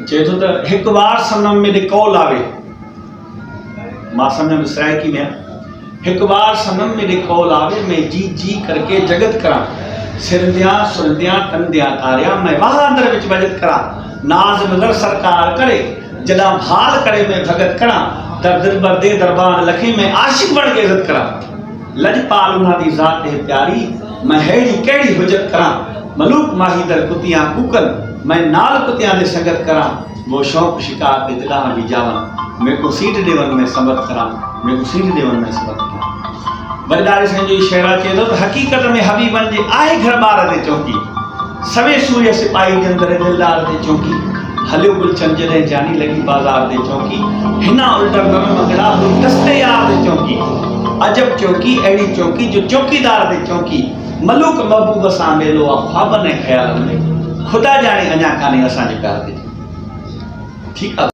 चए तो एक बार सनम में कौल आवे मां सनम सरायकी में एक बार सनम में कौल आवे मैं जी जी करके जगत करा सिरंदिया सुरंदिया कंदिया तारिया मैं वहां अंदर विच बजत करा नाज नजर सरकार करे जदा भाल करे मैं भगत करा दर दिल बर दे दरबार लखे मैं आशिक बन के इज्जत करा लजपाल उन्हां दी जात है प्यारी मैं हेड़ी केड़ी हुजत करा मलूक माही दर कुतियां कुकन मैं नाल कुतियां दे संगत करा वो शौक शिकार दे दिला भी जावन मैं को सीट देवन में समत करा मैं को सीट देवन में समत करा बरदारी से जो शेरा के तो हकीकत में हबीबन जे आए घर बार दे चौकी सवे सूर्य सिपाही के अंदर दिलदार दे चौकी हलियो गुलचन जदे जानी लगी बाजार दे चौकी हिना उल्टा गम मंगड़ा दस्ते यार दे चौकी अजब चौकी एड़ी चौकी जो चौकीदार दे चौकी मलूक महबूब सा मेलो ख्वाब ने ख्याल में खुदा जाने अञा काने असा जे प्यार दे ठीक है।